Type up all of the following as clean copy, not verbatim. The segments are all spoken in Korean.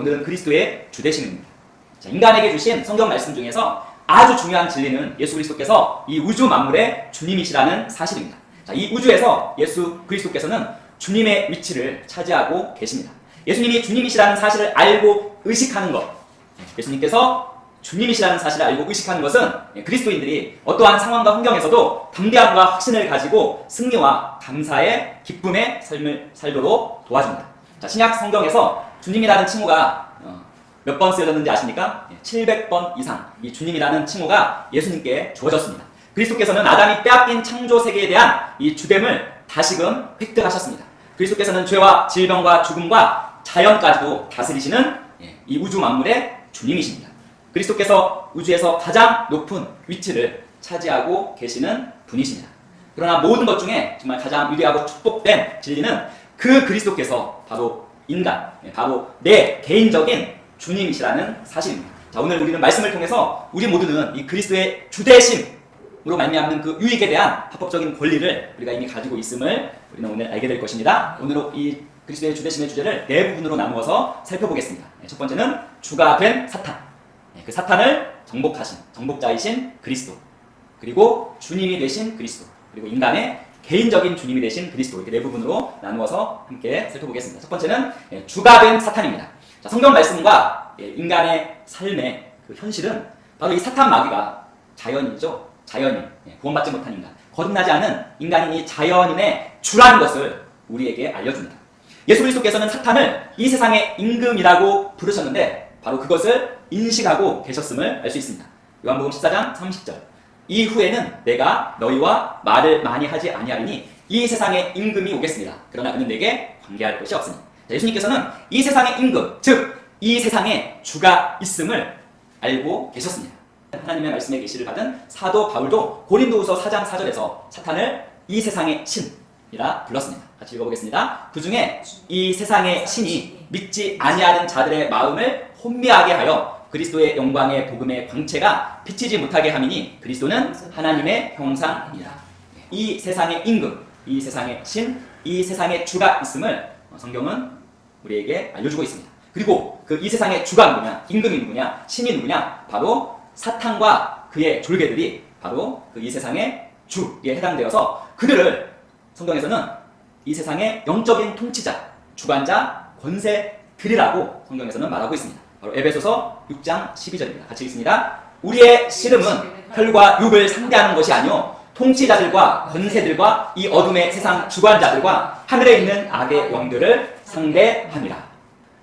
오늘은 그리스도의 주되심입니다. 자, 인간에게 주신 성경 말씀 중에서 아주 중요한 진리는 예수 그리스도께서 이 우주 만물의 주님이시라는 사실입니다. 자, 이 우주에서 예수 그리스도께서는 주님의 위치를 차지하고 계십니다. 예수님이 주님이시라는 사실을 알고 의식하는 것, 예수님께서 주님이시라는 사실을 알고 의식하는 것은 그리스도인들이 어떠한 상황과 환경에서도 담대함과 확신을 가지고 승리와 감사의 기쁨의 삶을 살도록 도와줍니다. 자, 신약 성경에서 주님이라는 칭호가 몇 번 쓰여졌는지 아십니까? 700번 이상 이 주님이라는 칭호가 예수님께 주어졌습니다. 그리스도께서는 아담이 빼앗긴 창조 세계에 대한 이 주됨을 다시금 획득하셨습니다. 그리스도께서는 죄와 질병과 죽음과 자연까지도 다스리시는 이 우주 만물의 주님이십니다. 그리스도께서 우주에서 가장 높은 위치를 차지하고 계시는 분이십니다. 그러나 모든 것 중에 정말 가장 위대하고 축복된 진리는 그 그리스도께서 바로 인간, 바로 내 개인적인 주님이시라는 사실입니다. 자, 오늘 우리는 말씀을 통해서 우리 모두는 이 그리스도의 주되심으로 말미암는 그 유익에 대한 합법적인 권리를 우리가 이미 가지고 있음을 우리는 오늘 알게 될 것입니다. 오늘 이 그리스도의 주되심의 주제를 네 부분으로 나누어서 살펴보겠습니다. 첫 번째는 주가 된 사탄, 그 사탄을 정복하신 정복자이신 그리스도, 그리고 주님이 되신 그리스도, 그리고 인간의 개인적인 주님이 되신 그리스도, 이렇게 네 부분으로 나누어서 함께 살펴보겠습니다. 첫 번째는 주가 된 사탄입니다. 자, 성경 말씀과 인간의 삶의 그 현실은 바로 이 사탄 마귀가 자연이죠. 자연인, 구원받지 못한 인간, 거듭나지 않은 인간인 이 자연인의 주라는 것을 우리에게 알려줍니다. 예수 그리스도께서는 사탄을 이 세상의 임금이라고 부르셨는데 바로 그것을 인식하고 계셨음을 알 수 있습니다. 요한복음 14장 30절, 이후에는 내가 너희와 말을 많이 하지 아니하리니 이 세상의 임금이 오겠습니다. 그러나 그는 내게 관계할 것이 없으니. 예수님께서는 이 세상의 임금, 즉 이 세상에 주가 있음을 알고 계셨습니다. 하나님의 말씀에 계시를 받은 사도 바울도 고린도후서 4장 4절에서 사탄을 이 세상의 신이라 불렀습니다. 같이 읽어보겠습니다. 그 중에 이 세상의 신이 믿지 아니하는 자들의 마음을 혼미하게 하여 그리스도의 영광의 복음의 광채가 비치지 못하게 함이니 그리스도는 하나님의 형상이라. 이 세상의 임금, 이 세상의 신, 이 세상의 주가 있음을 성경은 우리에게 알려주고 있습니다. 그리고 그 이 세상의 주가 누구냐, 임금이 누구냐, 신이 누구냐, 바로 사탄과 그의 졸개들이 바로 그 이 세상의 주에 해당되어서 그들을 성경에서는 이 세상의 영적인 통치자, 주관자, 권세들이라고 성경에서는 말하고 있습니다. 바로 에베소서 6장 12절입니다. 같이 읽습니다. 우리의 씨름은 혈과 육을 상대하는 것이 아니요 통치자들과 권세들과 이 어둠의 세상 주관자들과 하늘에 있는 악의 영들을 상대함이라.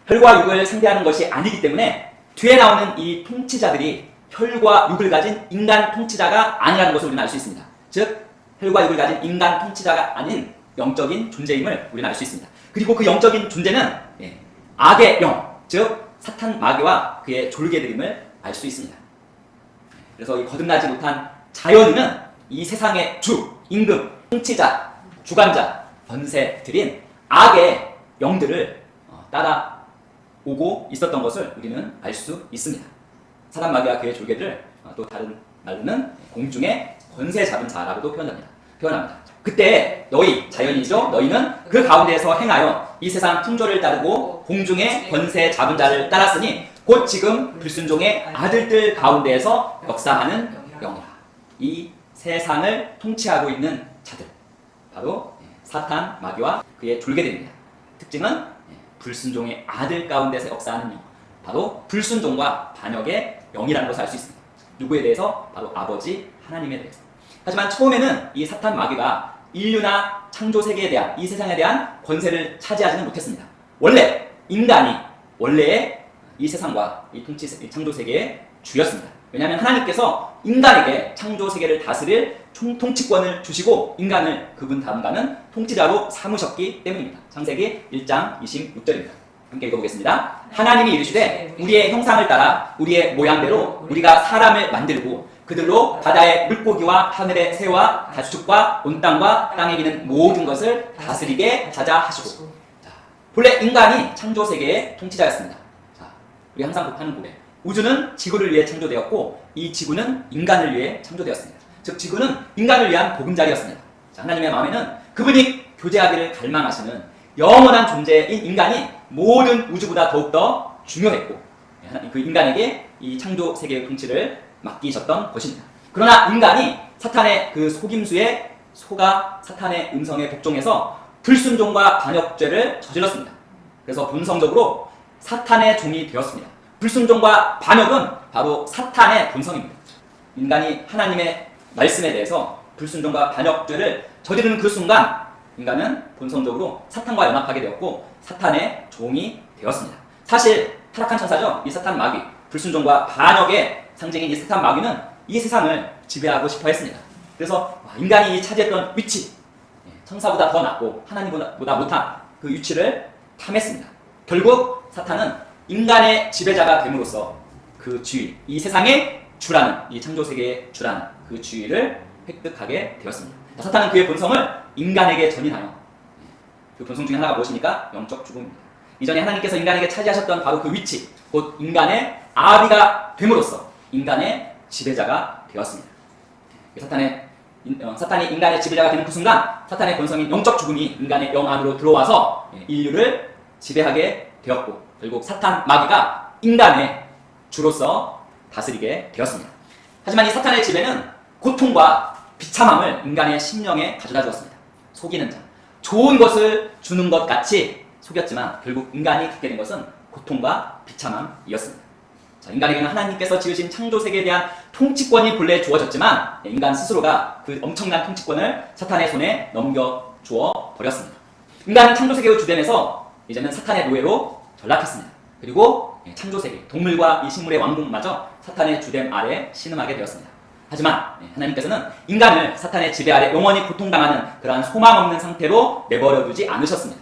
혈과 육을 상대하는 것이 아니기 때문에 뒤에 나오는 이 통치자들이 혈과 육을 가진 인간 통치자가 아니라는 것을 우리는 알 수 있습니다. 즉 혈과 육을 가진 인간 통치자가 아닌 영적인 존재임을 우리는 알 수 있습니다. 그리고 그 영적인 존재는 악의 영, 즉 사탄 마귀와 그의 졸개들임을 알 수 있습니다. 그래서 이 거듭나지 못한 자연인은 이 세상의 주, 임금, 통치자, 주관자, 권세들인 악의 영들을 따라오고 있었던 것을 우리는 알 수 있습니다. 사단 마귀와 그의 졸개들을 또 다른 말로는 공중의 권세 잡은 자라고도 표현합니다. 그때 너희, 자연이죠. 너희는 그 가운데에서 행하여 이 세상 풍조를 따르고 공중의 권세 잡은 자를 따랐으니 곧 지금 불순종의 아들들 가운데에서 역사하는 영이라. 이 세상을 통치하고 있는 자들, 바로 사탄 마귀와 그의 졸개들입니다. 특징은 불순종의 아들 가운데서 역사하는 영, 바로 불순종과 반역의 영이라는 것을 알 수 있습니다. 누구에 대해서? 바로 아버지 하나님에 대해서. 하지만 처음에는 이 사탄 마귀가 인류나 창조 세계에 대한, 이 세상에 대한 권세를 차지하지는 못했습니다. 원래 인간이 원래의 이 세상과 이 창조 세계의 주였습니다. 왜냐하면 하나님께서 인간에게 창조 세계를 다스릴 통치권을 주시고 인간을 그분 다음가는 통치자로 삼으셨기 때문입니다. 창세기 1장 26절입니다. 함께 읽어보겠습니다. 하나님이 이르시되 우리의 형상을 따라 우리의 모양대로 우리가 사람을 만들고 그들로 바다의 물고기와 하늘의 새와 가축과 온 땅과 땅에 기는 모든 것을 다스리게 하자 하시고. 자, 본래 인간이 창조 세계의 통치자였습니다. 자, 우리 항상 하는 고백. 우주는 지구를 위해 창조되었고 이 지구는 인간을 위해 창조되었습니다. 즉 지구는 인간을 위한 보금자리였습니다. 자, 하나님의 마음에는 그분이 교제하기를 갈망하시는 영원한 존재인 인간이 모든 우주보다 더욱더 중요했고 그 인간에게 이 창조 세계의 통치를 맡기셨던 것입니다. 그러나 인간이 사탄의 그 속임수에 속아 사탄의 음성에 복종해서 불순종과 반역죄를 저질렀습니다. 그래서 본성적으로 사탄의 종이 되었습니다. 불순종과 반역은 바로 사탄의 본성입니다. 인간이 하나님의 말씀에 대해서 불순종과 반역죄를 저지르는 그 순간 인간은 본성적으로 사탄과 연합하게 되었고 사탄의 종이 되었습니다. 사실 타락한 천사죠. 이 사탄 마귀, 불순종과 반역의 상징인 이 사탄 마귀는 이 세상을 지배하고 싶어 했습니다. 그래서 인간이 차지했던 위치, 천사보다 더 낮고 하나님보다 못한 그 위치를 탐했습니다. 결국 사탄은 인간의 지배자가 됨으로써 그 주의, 이 세상의 주라는, 이 창조세계의 주라는 그 주의를 획득하게 되었습니다. 사탄은 그의 본성을 인간에게 전인하여, 그 본성 중에 하나가 무엇입니까? 영적 죽음입니다. 이전에 하나님께서 인간에게 차지하셨던 바로 그 위치, 곧 인간의 아비가 됨으로써 인간의 지배자가 되었습니다. 사탄이 인간의 지배자가 되는 그 순간 사탄의 본성인 영적 죽음이 인간의 영 안으로 들어와서 인류를 지배하게 되었고 결국 사탄 마귀가 인간의 주로서 다스리게 되었습니다. 하지만 이 사탄의 지배는 고통과 비참함을 인간의 심령에 가져다 주었습니다. 속이는 자, 좋은 것을 주는 것 같이 속였지만 결국 인간이 갖게 된 것은 고통과 비참함이었습니다. 인간에게는 하나님께서 지으신 창조세계에 대한 통치권이 본래 주어졌지만 인간 스스로가 그 엄청난 통치권을 사탄의 손에 넘겨주어 버렸습니다. 인간은 창조세계의 주됨에서 이제는 사탄의 노예로 전락했습니다. 그리고 창조세계, 동물과 이 식물의 왕국마저 사탄의 주됨 아래 신음하게 되었습니다. 하지만 하나님께서는 인간을 사탄의 지배 아래 영원히 고통당하는 그러한 소망 없는 상태로 내버려 두지 않으셨습니다.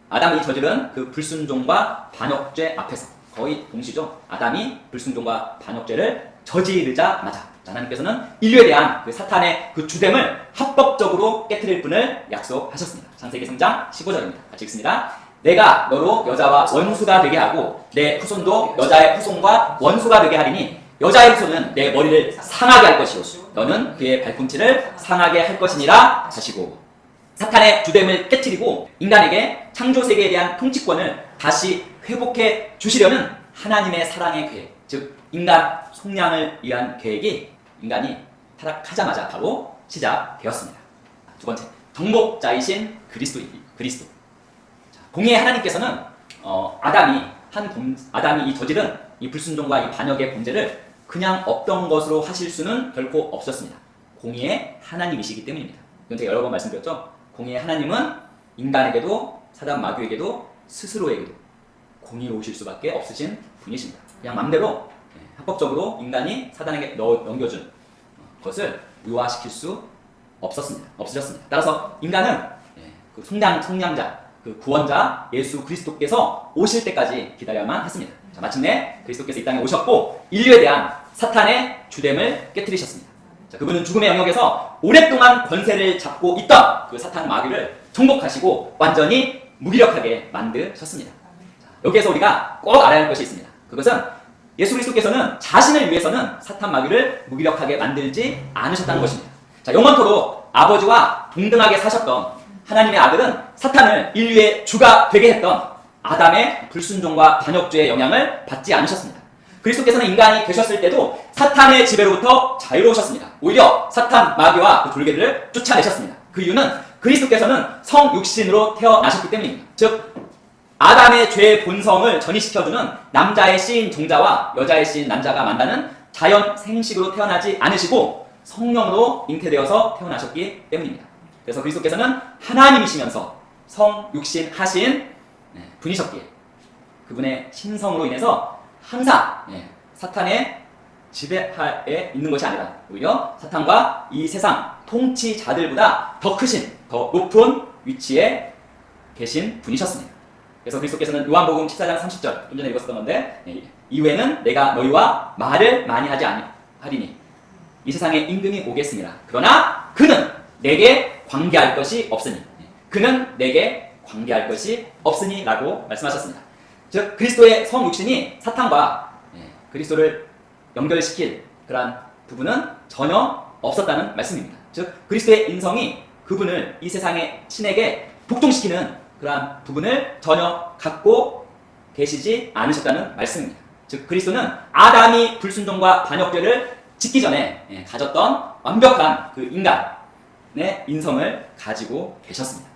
아담이 저지른 그 불순종과 반역죄 앞에서 거의 동시죠. 아담이 불순종과 반역죄를 저지르자마자 하나님께서는 인류에 대한 그 사탄의 그 주됨을 합법적으로 깨트릴 분을 약속하셨습니다. 창세기 3장 15절입니다. 같이 읽습니다. 내가 너로 여자와 원수가 되게 하고 내 후손도 여자의 후손과 원수가 되게 하리니 여자의 후손은 내 머리를 상하게 할 것이요 너는 그의 발꿈치를 상하게 할 것이니라 하시고 사탄의 주됨을 깨트리고 인간에게 창조세계에 대한 통치권을 다시 회복해 주시려는 하나님의 사랑의 계획, 즉 인간 속량을 위한 계획이 인간이 타락하자마자 바로 시작되었습니다. 두 번째, 정복자이신 그리스도. 공의의 하나님께서는 아담이 이 저지른 이 불순종과 이 반역의 범죄를 그냥 없던 것으로 하실 수는 결코 없었습니다. 공의의 하나님이시기 때문입니다. 이건 제가 여러 번 말씀드렸죠. 공의의 하나님은 인간에게도 사단 마귀에게도 스스로에게도 공의로우실 수밖에 없으신 분이십니다. 그냥 맘대로 합법적으로 인간이 사단에게 넘겨준 것을 의화시킬 수 없으셨습니다. 따라서 인간은 그 속량자, 그 구원자 예수 그리스도께서 오실 때까지 기다려야만 했습니다. 자, 마침내 그리스도께서 이 땅에 오셨고 인류에 대한 사탄의 주됨을 깨트리셨습니다. 자, 그분은 죽음의 영역에서 오랫동안 권세를 잡고 있던 그 사탄 마귀를 정복하시고 완전히 무기력하게 만드셨습니다. 자, 여기에서 우리가 꼭 알아야 할 것이 있습니다. 그것은 예수 그리스도께서는 자신을 위해서는 사탄 마귀를 무기력하게 만들지 않으셨다는 것입니다. 자, 영원토록 아버지와 동등하게 사셨던 하나님의 아들은 사탄을 인류의 주가 되게 했던 아담의 불순종과 반역죄의 영향을 받지 않으셨습니다. 그리스도께서는 인간이 되셨을 때도 사탄의 지배로부터 자유로우셨습니다. 오히려 사탄 마귀와 그 졸개들을 쫓아내셨습니다. 그 이유는 그리스도께서는 성육신으로 태어나셨기 때문입니다. 즉 아담의 죄의 본성을 전이시켜주는 남자의 씨인 종자와 여자의 씨인 남자가 만나는 자연 생식으로 태어나지 않으시고 성령으로 잉태되어서 태어나셨기 때문입니다. 그래서 그리스도께서는 하나님이시면서 성육신 하신 분이셨기에 그분의 신성으로 인해서 항상 사탄의 지배하에 있는 것이 아니라 오히려 사탄과 이 세상 통치자들보다 더 크신, 더 높은 위치에 계신 분이셨습니다. 그래서 그리스도께서는 요한복음 14장 30절 좀 전에 읽었었던 건데 이후에는 내가 너희와 말을 많이 하지 아니하리니 이 세상에 임금이 오겠습니다. 그러나 그는 내게 관계할 것이 없으니 그는 내게 관계할 것이 없으니 라고 말씀하셨습니다. 즉 그리스도의 성육신이 사탄과 그리스도를 연결시킬 그러한 부분은 전혀 없었다는 말씀입니다. 즉 그리스도의 인성이 그분을 이 세상의 신에게 복종시키는 그러한 부분을 전혀 갖고 계시지 않으셨다는 말씀입니다. 즉 그리스도는 아담이 불순종과 반역죄를 짓기 전에 가졌던 완벽한 그 인간의 인성을 가지고 계셨습니다.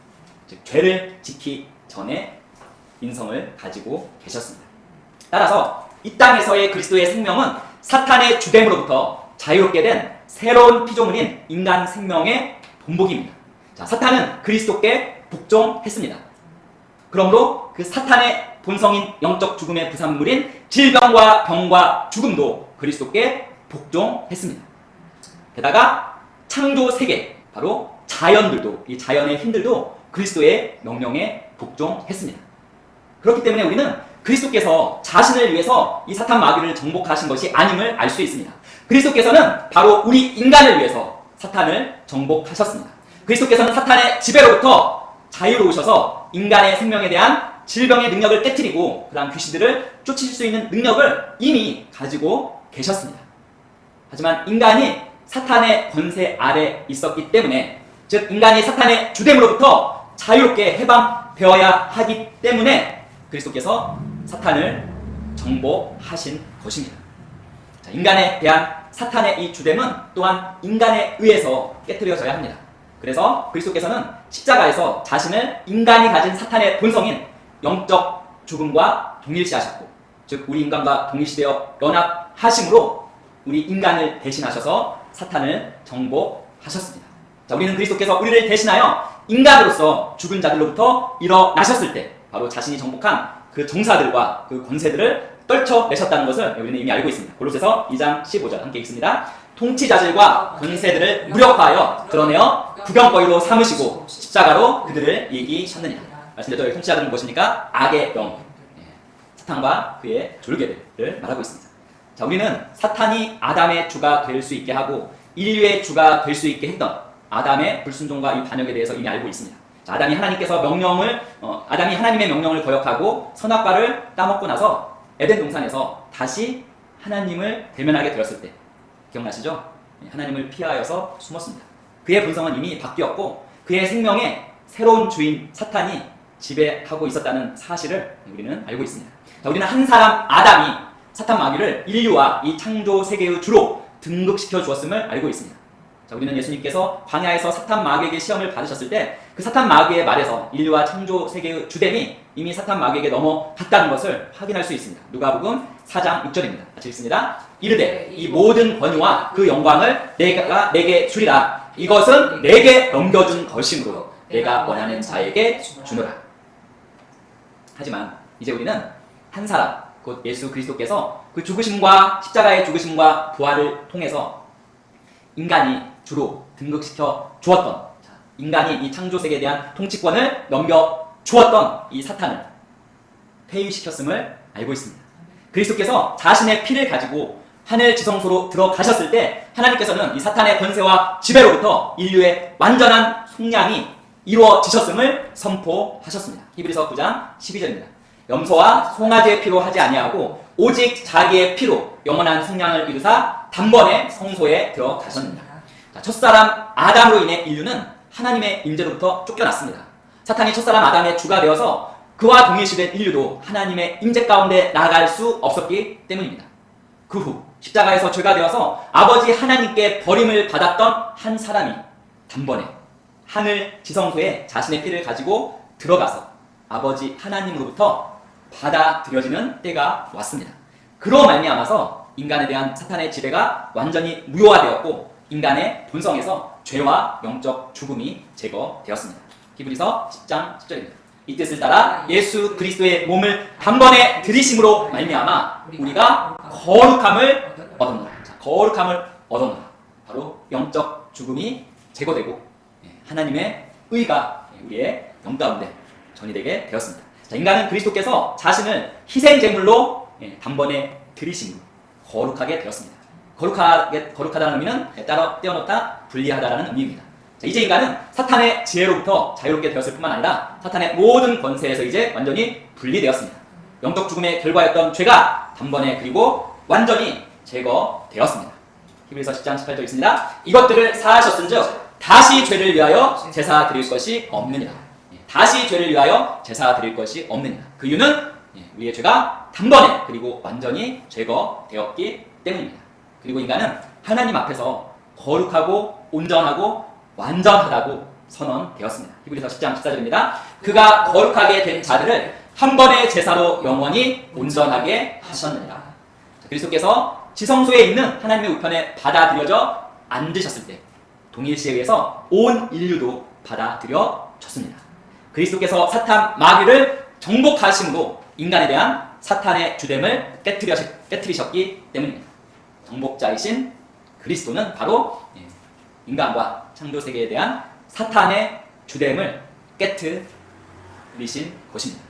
즉 죄를 짓기 전에 인성을 가지고 계셨습니다. 따라서 이 땅에서의 그리스도의 생명은 사탄의 주됨으로부터 자유롭게 된 새로운 피조물인 인간 생명의 본보기입니다. 자, 사탄은 그리스도께 복종했습니다. 그러므로 그 사탄의 본성인 영적 죽음의 부산물인 질병과 병과 죽음도 그리스도께 복종했습니다. 게다가 창조 세계, 바로 자연들도, 이 자연의 힘들도 그리스도의 명령에 복종했습니다. 그렇기 때문에 우리는 그리스도께서 자신을 위해서 이 사탄 마귀를 정복하신 것이 아님을 알 수 있습니다. 그리스도께서는 바로 우리 인간을 위해서 사탄을 정복하셨습니다. 그리스도께서는 사탄의 지배로부터 자유로우셔서 인간의 생명에 대한 질병의 능력을 깨트리고 그 다음 귀신들을 쫓으실 수 있는 능력을 이미 가지고 계셨습니다. 하지만 인간이 사탄의 권세 아래 있었기 때문에, 즉 인간이 사탄의 주됨으로부터 자유롭게 해방되어야 하기 때문에 그리스도께서 사탄을 정복하신 것입니다. 자, 인간에 대한 사탄의 이 주됨은 또한 인간에 의해서 깨트려져야 합니다. 그래서 그리스도께서는 십자가에서 자신을 인간이 가진 사탄의 본성인 영적 죽음과 동일시하셨고, 즉 우리 인간과 동일시되어 연합하심으로 우리 인간을 대신하셔서 사탄을 정복하셨습니다. 자, 우리는 그리스도께서 우리를 대신하여 인간으로서 죽은 자들로부터 일어나셨을 때 바로 자신이 정복한 그 정사들과 그 권세들을 떨쳐내셨다는 것을 우리는 이미 알고 있습니다. 골로새서 2장 15절 함께 읽습니다. 통치자들과 권세들을 무력화하여 드러내어 구경거리로 삼으시고 십자가로 그들을 이기셨느니라. 말씀드렸죠. 여기 통치자들은 무엇입니까? 악의 영, 사탄과 그의 졸개들을 말하고 있습니다. 자, 우리는 사탄이 아담의 주가 될 수 있게 하고 인류의 주가 될 수 있게 했던 아담의 불순종과 이 반역에 대해서 이미 알고 있습니다. 자, 아담이 하나님의 명령을 거역하고 선악과를 따먹고 나서 에덴 동산에서 다시 하나님을 대면하게 되었을 때, 기억나시죠? 하나님을 피하여서 숨었습니다. 그의 본성은 이미 바뀌었고 그의 생명에 새로운 주인 사탄이 지배하고 있었다는 사실을 우리는 알고 있습니다. 자, 우리는 한 사람 아담이 사탄 마귀를 인류와 이 창조 세계의 주로 등극시켜 주었음을 알고 있습니다. 자, 우리는 예수님께서 광야에서 사탄 마귀에게 시험을 받으셨을 때 그 사탄 마귀의 말에서 인류와 창조 세계의 주됨이 이미 사탄 마귀에게 넘어갔다는 것을 확인할 수 있습니다. 누가복음 4장 6절입니다. 같이 읽습니다. 이르되 이 모든 권위와 그 영광을 내가 내게 주리라. 이것은 내게 넘겨준 것이므로 내가 원하는 자에게 주노라. 하지만 이제 우리는 한 사람, 곧 예수 그리스도께서 그 죽으심과 십자가의 죽으심과 부활을 통해서 인간이 주로 등극시켜 주었던, 인간이 이 창조 세계에 대한 통치권을 넘겨 주었던 이 사탄을 폐위시켰음을 알고 있습니다. 그리스도께서 자신의 피를 가지고 하늘 지성소로 들어가셨을 때 하나님께서는 이 사탄의 권세와 지배로부터 인류의 완전한 속량이 이루어지셨음을 선포하셨습니다. 히브리서 9장 12절입니다. 염소와 송아지의 피로 하지 아니하고 오직 자기의 피로 영원한 속량을 이루사 단번에 성소에 들어가셨습니다. 자, 첫사람 아담으로 인해 인류는 하나님의 임재로부터 쫓겨났습니다. 사탄이 첫사람 아담의 주가 되어서 그와 동일시된 인류도 하나님의 임재 가운데 나아갈 수 없었기 때문입니다. 그 후 십자가에서 죄가 되어서 아버지 하나님께 버림을 받았던 한 사람이 단번에 하늘 지성소에 자신의 피를 가지고 들어가서 아버지 하나님으로부터 받아들여지는 때가 왔습니다. 그로 말미암아서 인간에 대한 사탄의 지배가 완전히 무효화되었고 인간의 본성에서 죄와 영적 죽음이 제거되었습니다. 히브리서 10장 10절입니다. 이 뜻을 따라 예수 그리스도의 몸을 단번에 들이심으로 말미암아 우리가 거룩함을 얻었노라. 거룩함을 얻었노라. 바로 영적 죽음이 제거되고 하나님의 의가 우리의 영 가운데 전이되게 되었습니다. 자, 인간은 그리스도께서 자신을 희생제물로 단번에 들이심으로 거룩하게 되었습니다. 거룩하다는 의미는 따로 떼어놓다, 분리하다라는 의미입니다. 자, 이제 인간은 사탄의 지혜로부터 자유롭게 되었을 뿐만 아니라 사탄의 모든 권세에서 이제 완전히 분리되었습니다. 영적 죽음의 결과였던 죄가 단번에 그리고 완전히 제거되었습니다. 히브리서 10장 18절 있습니다. 이것들을 사하셨은즉 다시 죄를 위하여 제사 드릴 것이 없느니라. 다시 죄를 위하여 제사 드릴 것이 없느니라. 그 이유는 우리의 죄가 단번에 그리고 완전히 제거되었기 때문입니다. 그리고 인간은 하나님 앞에서 거룩하고 온전하고 완전하다고 선언되었습니다. 히브리서 10장 14절입니다. 그가 거룩하게 된 자들을 한 번의 제사로 영원히 온전하게 하셨느니라. 그리스도께서 지성소에 있는 하나님의 우편에 받아들여져 앉으셨을 때 동일시에 의해서 온 인류도 받아들여졌습니다. 그리스도께서 사탄 마귀를 정복하심으로 인간에 대한 사탄의 주됨을 깨뜨리셨기 때문입니다. 정복자이신 그리스도는 바로 인간과 창조 세계에 대한 사탄의 주됨을 깨뜨리신 것입니다.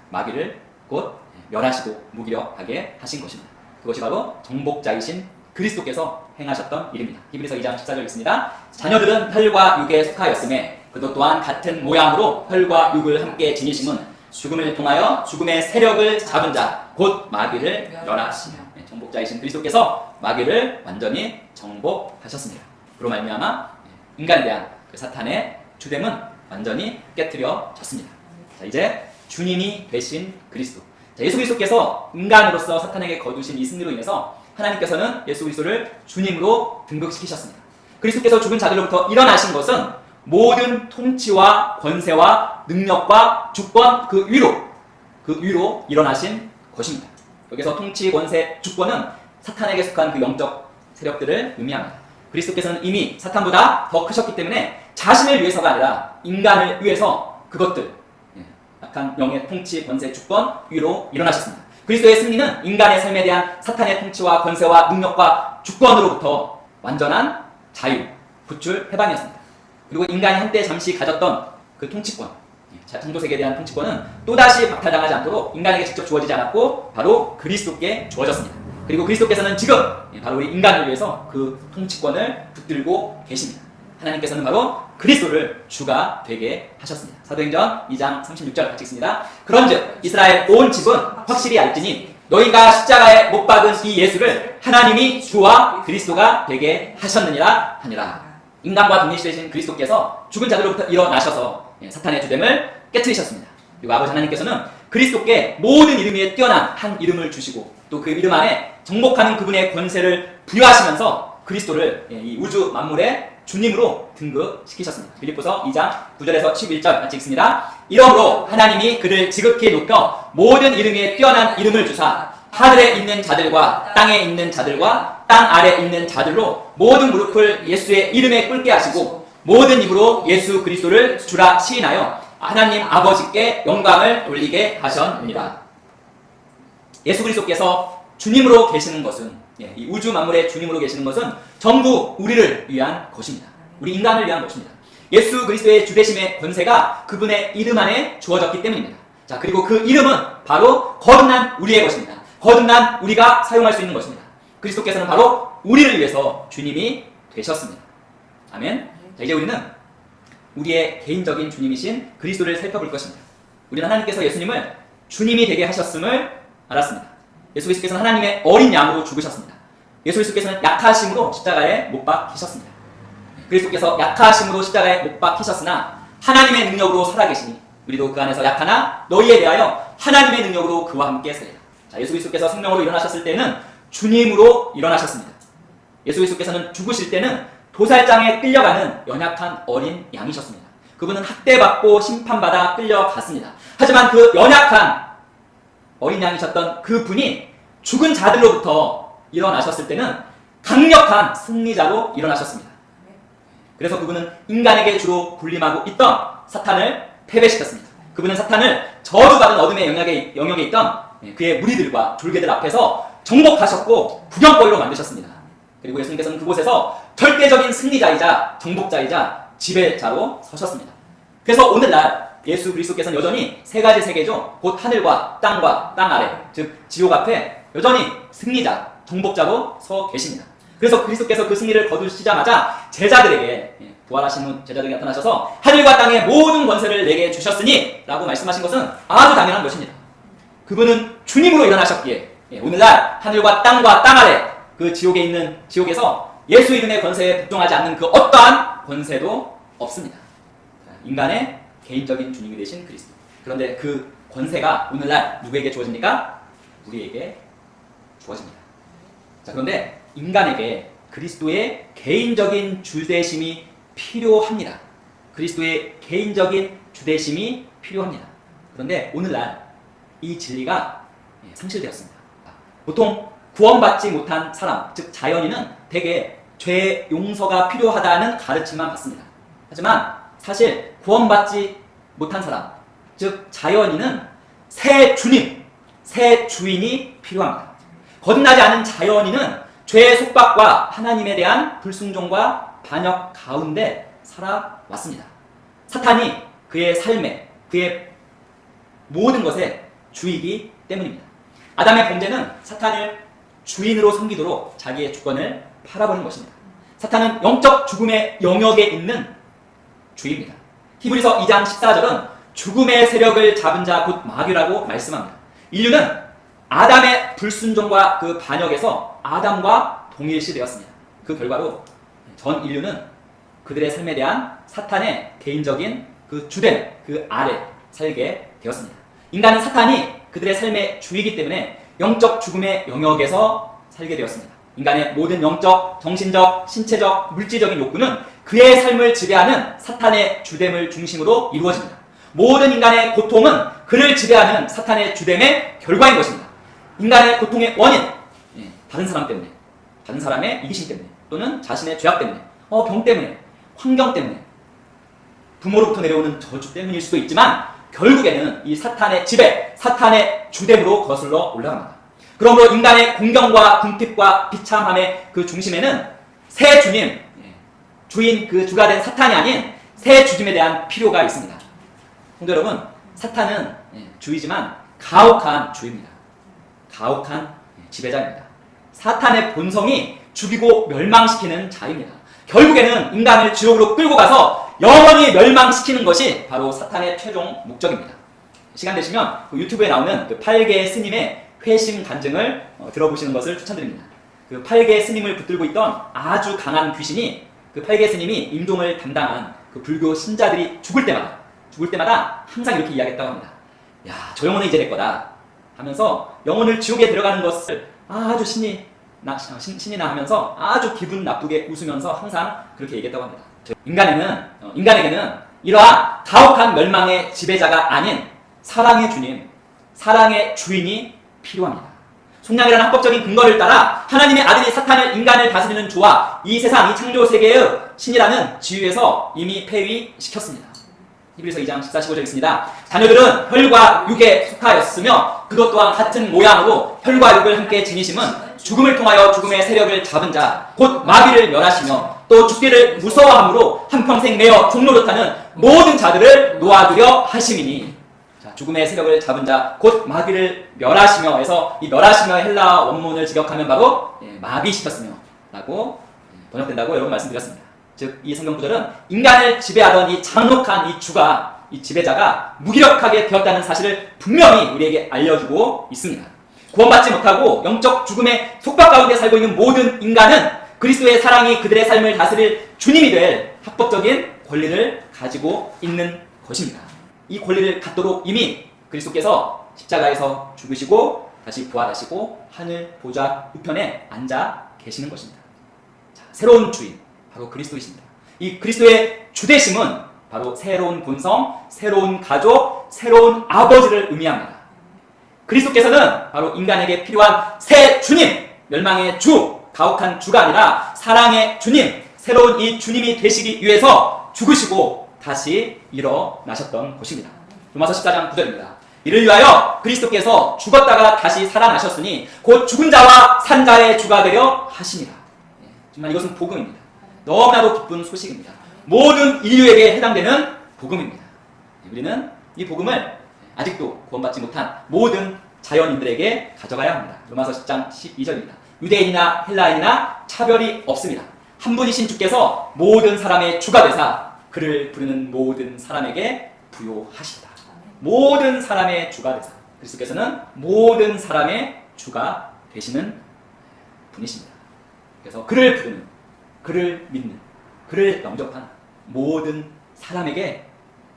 마귀를 곧 멸하시고 무기력하게 하신 것입니다. 그것이 바로 정복자이신 그리스도께서 행하셨던 일입니다. 히브리서 2장 14절 읽습니다. 자녀들은 혈과 육에 속하였음에 그도 또한 같은 모양으로 혈과 육을 함께 지니심은 죽음을 통하여 죽음의 세력을 잡은 자 곧 마귀를 멸하시며 정복자이신 그리스도께서 마귀를 완전히 정복하셨습니다. 그로 말미암아 인간에 대한 그 사탄의 주됨은 완전히 깨뜨려졌습니다. 자, 이제 주님이 되신 그리스도. 자, 예수 그리스도께서 인간으로서 사탄에게 거두신 이 승리로 인해서 하나님께서는 예수 그리스도를 주님으로 등극시키셨습니다. 그리스도께서 죽은 자들로부터 일어나신 것은 모든 통치와 권세와 능력과 주권 그 위로 일어나신 것입니다. 여기서 통치, 권세, 주권은 사탄에게 속한 그 영적 세력들을 의미합니다. 그리스도께서는 이미 사탄보다 더 크셨기 때문에 자신을 위해서가 아니라 인간을 위해서 그것들, 약한 영의 통치, 권세, 주권 위로 일어나셨습니다. 그리스도의 승리는 인간의 삶에 대한 사탄의 통치와 권세와 능력과 주권으로부터 완전한 자유, 구출, 해방이었습니다. 그리고 인간이 한때 잠시 가졌던 그 통치권, 창조세계에 대한 통치권은 또다시 박탈당하지 않도록 인간에게 직접 주어지지 않았고 바로 그리스도께 주어졌습니다. 그리고 그리스도께서는 지금 바로 우리 인간을 위해서 그 통치권을 붙들고 계십니다. 하나님께서는 바로 그리스도를 주가 되게 하셨습니다. 사도행전 2장 36절 같이 읽습니다. 그런즉 이스라엘 온 집은 확실히 알지니 너희가 십자가에 못 박은 이 예수를 하나님이 주와 그리스도가 되게 하셨느니라 하니라. 인간과 동일시되신 그리스도께서 죽은 자들로부터 일어나셔서 사탄의 주됨을 깨트리셨습니다. 그리고 아버지 하나님께서는 그리스도께 모든 이름 위에 뛰어난 한 이름을 주시고 또 그 이름 안에 정복하는 그분의 권세를 부여하시면서 그리스도를 이 우주 만물의 주님으로 등극시키셨습니다. 빌립보서 2장 9절에서 11절 같이 읽습니다. 이러므로 하나님이 그를 지극히 높여 모든 이름 위에 뛰어난 이름을 주사 하늘에 있는 자들과 땅에 있는 자들과 땅 아래 있는 자들로 모든 무릎을 예수의 이름에 꿇게 하시고 모든 입으로 예수 그리스도를 주라 시인하여 하나님 아버지께 영광을 돌리게 하셨느니라. 예수 그리스도께서 주님으로 계시는 것은 이 우주 만물의 주님으로 계시는 것은 전부 우리를 위한 것입니다. 우리 인간을 위한 것입니다. 예수 그리스도의 주되심의 권세가 그분의 이름 안에 주어졌기 때문입니다. 자, 그리고 그 이름은 바로 거듭난 우리의 것입니다. 거듭난 우리가 사용할 수 있는 것입니다. 그리스도께서는 바로 우리를 위해서 주님이 되셨습니다. 아멘. 자, 이제 우리는 우리의 개인적인 주님이신 그리스도를 살펴볼 것입니다. 우리는 하나님께서 예수님을 주님이 되게 하셨음을 알았습니다. 예수 그리스도께서는 하나님의 어린 양으로 죽으셨습니다. 예수 그리스도께서는 약하심으로 십자가에 못 박히셨습니다. 그리스도께서 약하심으로 십자가에 못 박히셨으나 하나님의 능력으로 살아계시니 우리도 그 안에서 약하나 너희에 대하여 하나님의 능력으로 그와 함께 살리라. 자, 예수 그리스도께서 생명으로 일어나셨을 때는 주님으로 일어나셨습니다. 예수 그리스도께서는 죽으실 때는 도살장에 끌려가는 연약한 어린 양이셨습니다. 그분은 학대받고 심판받아 끌려갔습니다. 하지만 그 연약한 어린 양이셨던 그분이 죽은 자들로부터 일어나셨을 때는 강력한 승리자로 일어나셨습니다. 그래서 그분은 인간에게 주로 군림하고 있던 사탄을 패배시켰습니다. 그분은 사탄을 저주받은 어둠의 영역에 있던 그의 무리들과 졸개들 앞에서 정복하셨고 구경거리로 만드셨습니다. 그리고 예수님께서는 그곳에서 절대적인 승리자이자 정복자이자 지배자로 서셨습니다. 그래서 오늘날 예수 그리스도께서는 여전히 세 가지 세계죠. 곧 하늘과 땅 아래, 즉 지옥 앞에 여전히 승리자, 정복자로 서 계십니다. 그래서 그리스도께서 그 승리를 거두시자마자 제자들에게 부활하신 후 제자들에게 나타나셔서 하늘과 땅의 모든 권세를 내게 주셨으니 라고 말씀하신 것은 아주 당연한 것입니다. 그분은 주님으로 일어나셨기에 오늘날 하늘과 땅 아래 그 지옥에서 예수 이름의 권세에 복종하지 않는 그 어떠한 권세도 없습니다. 인간의 개인적인 주님이 되신 그리스도. 그런데 그 권세가 오늘날 누구에게 주어집니까? 우리에게 주어집니다. 자, 그런데 인간에게 그리스도의 개인적인 주대심이 필요합니다. 그리스도의 개인적인 주대심이 필요합니다. 그런데 오늘날 이 진리가 상실되었습니다. 보통 구원받지 못한 사람, 즉 자연인은 대개 죄 용서가 필요하다는 가르침만 받습니다. 하지만 사실 구원받지 못한 사람, 즉 자연인은 새 주님, 새 주인이 필요합니다. 거듭나지 않은 자연인은 죄의 속박과 하나님에 대한 불순종과 반역 가운데 살아왔습니다. 사탄이 그의 삶에, 그의 모든 것에 주이기 때문입니다. 아담의 범죄는 사탄을 주인으로 섬기도록 자기의 주권을 팔아버린 것입니다. 사탄은 영적 죽음의 영역에 있는 주입니다. 히브리서 2장 14절은 죽음의 세력을 잡은 자 곧 마귀라고 말씀합니다. 인류는 아담의 불순종과 그 반역에서 아담과 동일시되었습니다. 그 결과로 전 인류는 그들의 삶에 대한 사탄의 개인적인 그 주된 그 아래 살게 되었습니다. 인간은 사탄이 그들의 삶의 주이기 때문에 영적 죽음의 영역에서 살게 되었습니다. 인간의 모든 영적, 정신적, 신체적, 물질적인 욕구는 그의 삶을 지배하는 사탄의 주됨을 중심으로 이루어집니다. 모든 인간의 고통은 그를 지배하는 사탄의 주됨의 결과인 것입니다. 인간의 고통의 원인, 다른 사람 때문에, 다른 사람의 이기심 때문에, 또는 자신의 죄악 때문에, 병 때문에, 환경 때문에, 부모로부터 내려오는 저주 때문일 수도 있지만 결국에는 이 사탄의 지배, 사탄의 주됨으로 거슬러 올라갑니다. 그러므로 인간의 공경과 궁핍과 비참함의 그 중심에는 새 주님, 주인 그 주가 된 사탄이 아닌 새 주님에 대한 필요가 있습니다. 성도 여러분, 사탄은 주이지만 가혹한 주입니다. 가혹한 지배자입니다. 사탄의 본성이 죽이고 멸망시키는 자입니다. 결국에는 인간을 지옥으로 끌고 가서 영원히 멸망시키는 것이 바로 사탄의 최종 목적입니다. 시간 되시면 그 유튜브에 나오는 그 8개 스님의 회심 간증을 들어보시는 것을 추천드립니다. 그 8개 스님을 붙들고 있던 아주 강한 귀신이 그 8개 스님이 임종을 담당한 그 불교 신자들이 죽을 때마다 항상 이렇게 이야기했다고 합니다. 야, 저 영혼은 이제 내 거다 하면서 영혼을 지옥에 들어가는 것을 아주 신이 나 하면서 아주 기분 나쁘게 웃으면서 항상 그렇게 얘기했다고 합니다. 인간에게는 이러한 가혹한 멸망의 지배자가 아닌 사랑의 주님, 사랑의 주인이 필요합니다. 속량이라는 합법적인 근거를 따라 하나님의 아들이 사탄을 인간을 다스리는 주와 이 세상, 이 창조 세계의 신이라는 지위에서 이미 폐위시켰습니다. 히브리서 2장 14, 15절 있습니다. 자녀들은 혈과 육에 속하였으며 그것 또한 같은 모양으로 혈과 육을 함께 지니심은 죽음을 통하여 죽음의 세력을 잡은 자, 곧 마귀를 멸하시며 또 죽기를 무서워함으로 한평생 매어 종노릇하는 모든 자들을 놓아두려 하심이니. 자, 죽음의 세력을 잡은 자, 곧 마귀를 멸하시며 해서 이 멸하시며 헬라 원문을 직역하면 바로 마비시켰으며 라고 번역된다고 여러분 말씀드렸습니다. 즉, 이 성경 구절은 인간을 지배하던 이 잔혹한 이 주가, 이 지배자가 무기력하게 되었다는 사실을 분명히 우리에게 알려주고 있습니다. 구원받지 못하고 영적 죽음의 속박 가운데 살고 있는 모든 인간은 그리스도의 사랑이 그들의 삶을 다스릴 주님이 될 합법적인 권리를 가지고 있는 것입니다. 이 권리를 갖도록 이미 그리스도께서 십자가에서 죽으시고 다시 부활하시고 하늘 보좌 우편에 앉아 계시는 것입니다. 자, 새로운 주인, 바로 그리스도이십니다. 이 그리스도의 주되심은 바로 새로운 본성, 새로운 가족, 새로운 아버지를 의미합니다. 그리스도께서는 바로 인간에게 필요한 새 주님, 멸망의 주, 가혹한 주가 아니라 사랑의 주님, 새로운 이 주님이 되시기 위해서 죽으시고 다시 일어나셨던 것입니다. 로마서 14장 9절입니다. 이를 위하여 그리스도께서 죽었다가 다시 살아나셨으니 곧 죽은 자와 산 자의 주가 되려 하시니라. 정말 이것은 복음입니다. 너무나도 기쁜 소식입니다. 모든 인류에게 해당되는 복음입니다. 우리는 이 복음을 아직도 구원받지 못한 모든 자연인들에게 가져가야 합니다. 로마서 10장 12절입니다. 유대인이나 헬라인이나 차별이 없습니다. 한 분이신 주께서 모든 사람의 주가 되사 그를 부르는 모든 사람에게 부요하시다. 모든 사람의 주가 되사. 그리스도께서는 모든 사람의 주가 되시는 분이십니다. 그래서 그를 부르는, 그를 믿는, 그를 영접하는 모든 사람에게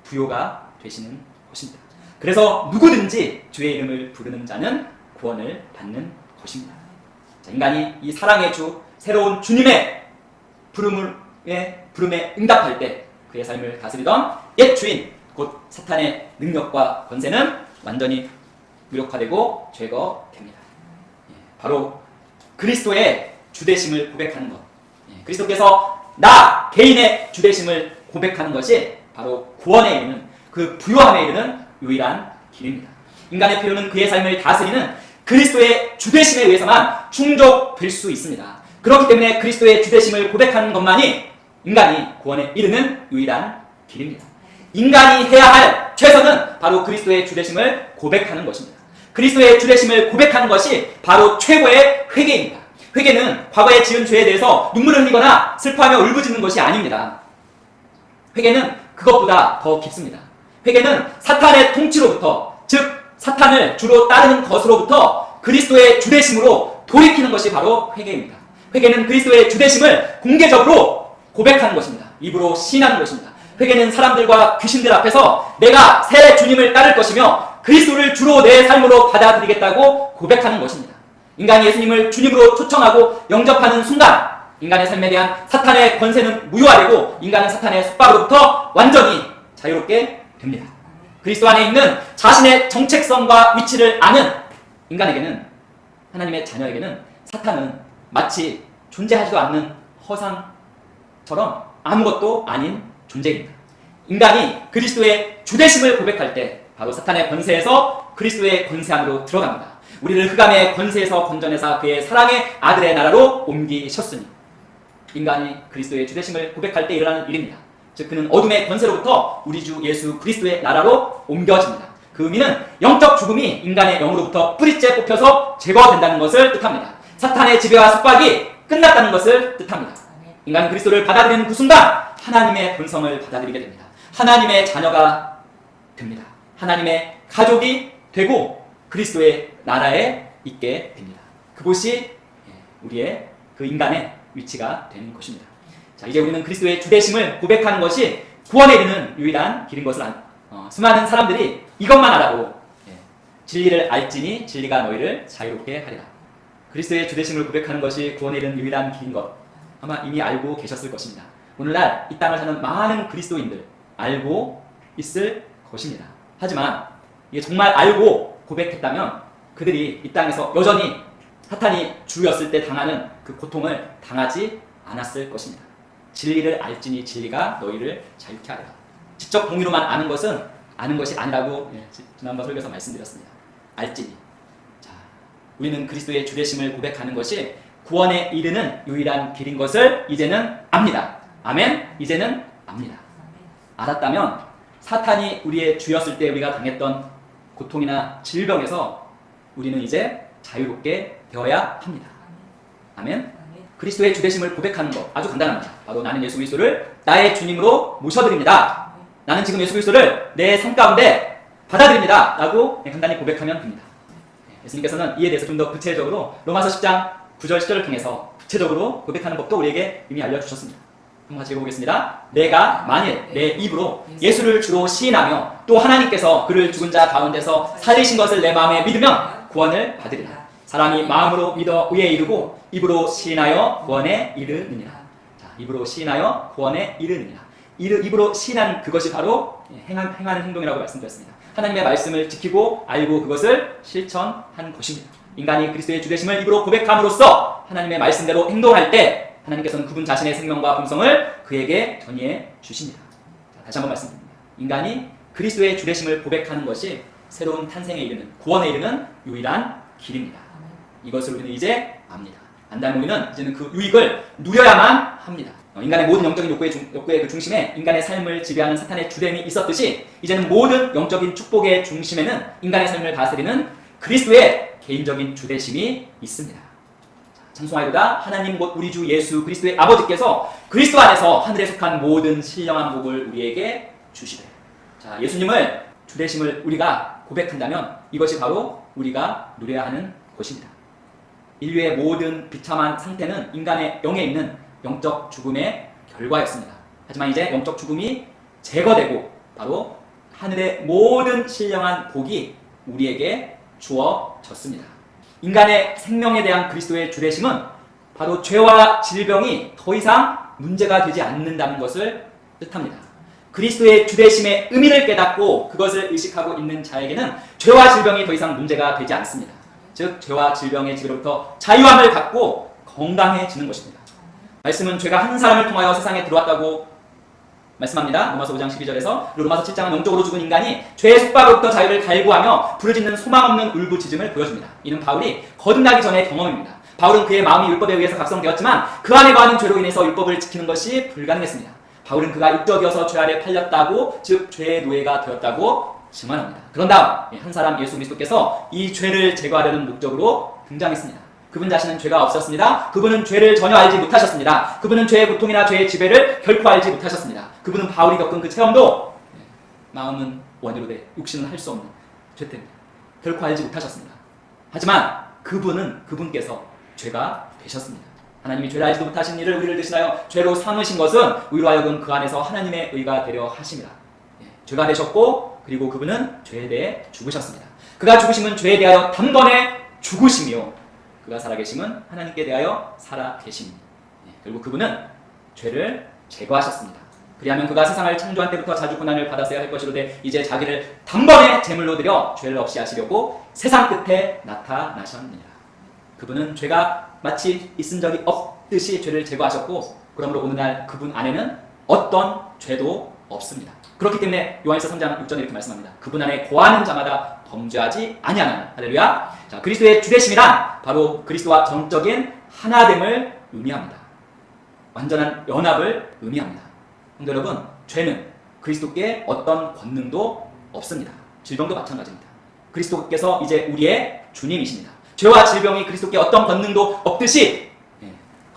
부요가 되시는 것입니다. 그래서 누구든지 주의 이름을 부르는 자는 구원을 받는 것입니다. 자, 인간이 이 사랑의 주, 새로운 주님의 부름에 응답할 때 그의 삶을 다스리던 옛 주인, 곧 사탄의 능력과 권세는 완전히 무력화되고 제거됩니다. 바로 그리스도의 주되심을 고백하는 것. 그리스도께서 나 개인의 주되심을 고백하는 것이 바로 구원에 이르는, 그 부요함에 이르는 유일한 길입니다. 인간의 필요는 그의 삶을 다스리는 그리스도의 주되심에 의해서만 충족될 수 있습니다. 그렇기 때문에 그리스도의 주되심을 고백하는 것만이 인간이 구원에 이르는 유일한 길입니다. 인간이 해야 할 최선은 바로 그리스도의 주되심을 고백하는 것입니다. 그리스도의 주되심을 고백하는 것이 바로 최고의 회개입니다. 회개는 과거에 지은 죄에 대해서 눈물을 흘리거나 슬퍼하며 울부짖는 것이 아닙니다. 회개는 그것보다 더 깊습니다. 회개는 사탄의 통치로부터, 즉 사탄을 주로 따르는 것으로부터 그리스도의 주되심으로 돌이키는 것이 바로 회개입니다. 회개는 그리스도의 주되심을 공개적으로 고백하는 것입니다. 입으로 시인하는 것입니다. 회개는 사람들과 귀신들 앞에서 내가 새 주님을 따를 것이며 그리스도를 주로 내 삶으로 받아들이겠다고 고백하는 것입니다. 인간이 예수님을 주님으로 초청하고 영접하는 순간 인간의 삶에 대한 사탄의 권세는 무효화되고 인간은 사탄의 속박으로부터 완전히 자유롭게 됩니다. 그리스도 안에 있는 자신의 정체성과 위치를 아는 인간에게는, 하나님의 자녀에게는 사탄은 마치 존재하지도 않는 허상처럼 아무것도 아닌 존재입니다. 인간이 그리스도의 주되심을 고백할 때 바로 사탄의 권세에서 그리스도의 권세 안으로 들어갑니다. 우리를 흑암의 권세에서 건져내사 그의 사랑의 아들의 나라로 옮기셨으니, 인간이 그리스도의 주되심을 고백할 때 일어나는 일입니다. 즉 그는 어둠의 권세로부터 우리 주 예수 그리스도의 나라로 옮겨집니다. 그 의미는 영적 죽음이 인간의 영으로부터 뿌리째 뽑혀서 제거된다는 것을 뜻합니다. 사탄의 지배와 속박이 끝났다는 것을 뜻합니다. 인간은 그리스도를 받아들이는 그 순간 하나님의 본성을 받아들이게 됩니다. 하나님의 자녀가 됩니다. 하나님의 가족이 되고 그리스도의 나라에 있게 됩니다. 그곳이 우리의 그 인간의 위치가 되는 것입니다. 자, 이제 우리는 그리스도의 주되심을 고백하는 것이 구원에 이르는 유일한 길인 것을 수많은 사람들이 이것만 알아도 진리를 알지니 진리가 너희를 자유롭게 하리라. 그리스도의 주되심을 고백하는 것이 구원에 이르는 유일한 길인 것 아마 이미 알고 계셨을 것입니다. 오늘날 이 땅을 사는 많은 그리스도인들 알고 있을 것입니다. 하지만 이게 정말 알고 고백했다면 그들이 이 땅에서 여전히 사탄이 주였을 때 당하는 그 고통을 당하지 않았을 것입니다. 진리를 알지니 진리가 너희를 자유케 하리라. 지적 동의로만 아는 것은 아는 것이 아니라고 지난번 설교에서 말씀드렸습니다. 알지니. 자, 우리는 그리스도의 주되심을 고백하는 것이 구원에 이르는 유일한 길인 것을 이제는 압니다. 아멘? 이제는 압니다. 알았다면 사탄이 우리의 주였을 때 우리가 당했던 고통이나 질병에서 우리는 이제 자유롭게 되어야 합니다. 아멘? 그리스도의 주되심을 고백하는 것 아주 간단합니다. 바로 나는 예수 그리스도를 나의 주님으로 모셔드립니다. 나는 지금 예수 그리스도를 내 삶 가운데 받아들입니다. 라고 간단히 고백하면 됩니다. 예수님께서는 이에 대해서 좀 더 구체적으로 로마서 10장 9절 10절을 통해서 구체적으로 고백하는 법도 우리에게 이미 알려주셨습니다. 한번 같이 읽어보겠습니다. 내가 만일 내 입으로 예수를 주로 시인하며 또 하나님께서 그를 죽은 자 가운데서 살리신 것을 내 마음에 믿으면 구원을 받으리라. 사람이 마음으로 믿어 의에 이르고 입으로 시인하여 구원에 이르느니라. 자, 입으로 시인하여 구원에 이르느니라. 입으로 시인하는 그것이 바로 행하는 행동이라고 말씀드렸습니다. 하나님의 말씀을 지키고 알고 그것을 실천한 것입니다. 인간이 그리스도의 주되심을 입으로 고백함으로써 하나님의 말씀대로 행동할 때 하나님께서는 그분 자신의 생명과 본성을 그에게 전이해 주십니다. 자, 다시 한번 말씀드립니다. 인간이 그리스도의 주되심을 고백하는 것이 새로운 탄생에 이르는, 구원에 이르는 유일한 길입니다. 이것을 우리는 이제 압니다. 안다면 우리는 이제는 그 유익을 누려야만 합니다. 인간의 모든 영적인 욕구의 그 중심에 인간의 삶을 지배하는 사탄의 주됨이 있었듯이 이제는 모든 영적인 축복의 중심에는 인간의 삶을 다스리는 그리스도의 개인적인 주되심이 있습니다. 찬송하리로다. 하나님 곧 우리 주 예수 그리스도의 아버지께서 그리스도 안에서 하늘에 속한 모든 신령한 복을 우리에게 주시되. 자, 예수님을 주되심을 우리가 고백한다면 이것이 바로 우리가 누려야 하는 것입니다. 인류의 모든 비참한 상태는 인간의 영에 있는 영적 죽음의 결과였습니다. 하지만 이제 영적 죽음이 제거되고 바로 하늘의 모든 신령한 복이 우리에게 주어졌습니다. 인간의 생명에 대한 그리스도의 주되심은 바로 죄와 질병이 더 이상 문제가 되지 않는다는 것을 뜻합니다. 그리스도의 주되심의 의미를 깨닫고 그것을 의식하고 있는 자에게는 죄와 질병이 더 이상 문제가 되지 않습니다. 즉 죄와 질병의 지배로부터 자유함을 갖고 건강해지는 것입니다. 말씀은 죄가 한 사람을 통하여 세상에 들어왔다고 말씀합니다. 로마서 5장 12절에서 로마서 7장은 영적으로 죽은 인간이 죄의 속박으로부터 자유를 갈구하며 부르짖는 소망 없는 울부짖음을 보여줍니다. 이는 바울이 거듭나기 전의 경험입니다. 바울은 그의 마음이 율법에 의해서 각성되었지만 그 안에 거하는 죄로 인해서 율법을 지키는 것이 불가능했습니다. 바울은 그가 육적이어서 죄 아래 팔렸다고, 즉 죄의 노예가 되었다고 증언합니다. 그런 다음 한 사람 예수 그리스도께서 이 죄를 제거하려는 목적으로 등장했습니다. 그분 자신은 죄가 없었습니다. 그분은 죄를 전혀 알지 못하셨습니다. 그분은 죄의 고통이나 죄의 지배를 결코 알지 못하셨습니다. 그분은 바울이 겪은 그 체험도 마음은 원이로 돼 육신은 할 수 없는 죄 때문에 결코 알지 못하셨습니다. 하지만 그분께서 죄가 되셨습니다. 하나님이 죄를 알지도 못하신 이를 우리를 대신하여 죄로 삼으신 것은 우리로 하여금 그 안에서 하나님의 의가 되려 하심이라. 죄가 되셨고 그리고 그분은 죄에 대해 죽으셨습니다. 그가 죽으심은 죄에 대하여 단번에 죽으심이요 그가 살아계심은 하나님께 대하여 살아계심입니다. 결국 그분은 죄를 제거하셨습니다. 그리하면 그가 세상을 창조한 때부터 자주 고난을 받았어야 할 것이로되 이제 자기를 단번에 제물로 드려 죄를 없이 하시려고 세상 끝에 나타나셨느니라. 그분은 죄가 마치 있은 적이 없듯이 죄를 제거하셨고 그러므로 오늘날 그분 안에는 어떤 죄도 없습니다. 그렇기 때문에 요한일서 3장 6절에 이렇게 말씀합니다. 그분 안에 거하는 자마다 범죄하지 아니하나니. 할렐루야. 자, 그리스도의 주되심이란 바로 그리스도와 전적인 하나됨을 의미합니다. 완전한 연합을 의미합니다. 성도 여러분, 죄는 그리스도께 어떤 권능도 없습니다. 질병도 마찬가지입니다. 그리스도께서 이제 우리의 주님이십니다. 죄와 질병이 그리스도께 어떤 권능도 없듯이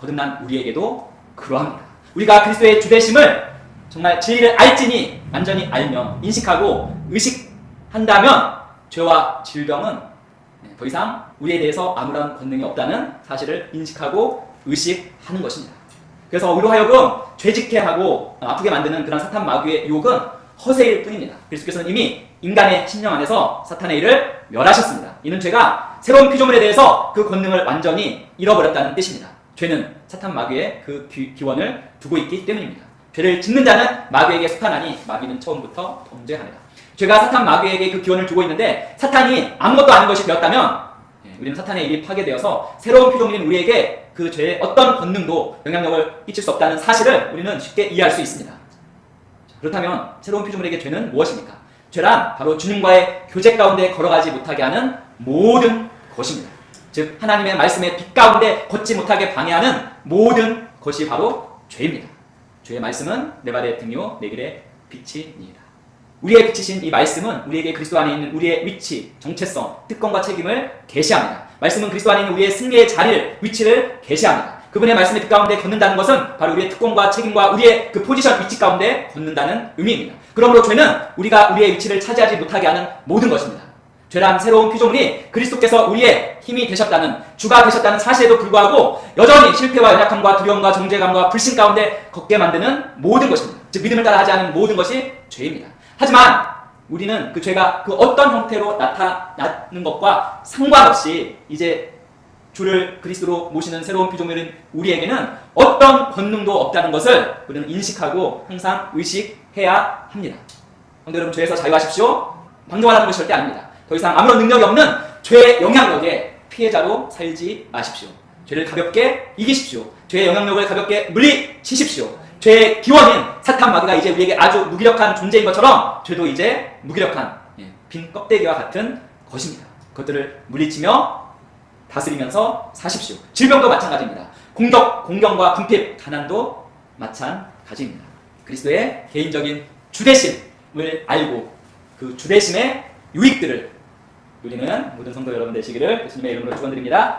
거듭난 우리에게도 그러합니다. 우리가 그리스도의 주되심을 정말 진리를 알지니 완전히 알면 인식하고 의식한다면 죄와 질병은 더 이상 우리에 대해서 아무런 권능이 없다는 사실을 인식하고 의식하는 것입니다. 그래서 우리로 하여금 죄짓게 하고 아프게 만드는 그런 사탄 마귀의 유혹은 허세일 뿐입니다. 그리스도께서는 이미 인간의 심령 안에서 사탄의 일을 멸하셨습니다. 이는 죄가 새로운 피조물에 대해서 그 권능을 완전히 잃어버렸다는 뜻입니다. 죄는 사탄 마귀의 그 기원을 두고 있기 때문입니다. 죄를 짓는 자는 마귀에게 속하나니 마귀는 처음부터 범죄하니라. 죄가 사탄 마귀에게 그 기원을 두고 있는데 사탄이 아무것도 아닌 것이 되었다면 우리는 사탄의 일이 파괴되어서 새로운 피조물인 우리에게 그 죄의 어떤 권능도 영향력을 끼칠 수 없다는 사실을 우리는 쉽게 이해할 수 있습니다. 그렇다면 새로운 피조물에게 죄는 무엇입니까? 죄란 바로 주님과의 교제 가운데 걸어가지 못하게 하는 모든 것입니다. 즉 하나님의 말씀의 빛 가운데 걷지 못하게 방해하는 모든 것이 바로 죄입니다. 주의 말씀은 내 발의 등이요 내 길의 빛이니이다. 우리의 빛이신 이 말씀은 우리에게 그리스도 안에 있는 우리의 위치, 정체성, 특권과 책임을 계시합니다. 말씀은 그리스도 안에 있는 우리의 승리의 자리를, 위치를 계시합니다. 그분의 말씀의 빛 가운데 걷는다는 것은 바로 우리의 특권과 책임과 우리의 그 포지션, 위치 가운데 걷는다는 의미입니다. 그러므로 죄는 우리가 우리의 위치를 차지하지 못하게 하는 모든 것입니다. 죄란 새로운 피조물이 그리스도께서 우리의 힘이 되셨다는, 주가 되셨다는 사실에도 불구하고 여전히 실패와 연약함과 두려움과 정죄감과 불신 가운데 걷게 만드는 모든 것입니다. 즉 믿음을 따라 하지 않은 모든 것이 죄입니다. 하지만 우리는 그 죄가 그 어떤 형태로 나타나는 것과 상관없이 이제 주를 그리스도로 모시는 새로운 피조물인 우리에게는 어떤 권능도 없다는 것을 우리는 인식하고 항상 의식해야 합니다. 성도 여러분, 죄에서 자유하십시오. 방종하라는 것이 절대 아닙니다. 더 이상 아무런 능력이 없는 죄의 영향력에 피해자로 살지 마십시오. 죄를 가볍게 이기십시오. 죄의 영향력을 가볍게 물리치십시오. 죄의 기원인 사탄 마귀가 이제 우리에게 아주 무기력한 존재인 것처럼 죄도 이제 무기력한 빈 껍데기와 같은 것입니다. 그것들을 물리치며 다스리면서 사십시오. 질병도 마찬가지입니다. 공경과 궁핍, 가난도 마찬가지입니다. 그리스도의 개인적인 주대심을 알고 그 주대심의 유익들을 누리는 모든 성도 여러분 되시기를 예수님의 이름으로 축원드립니다.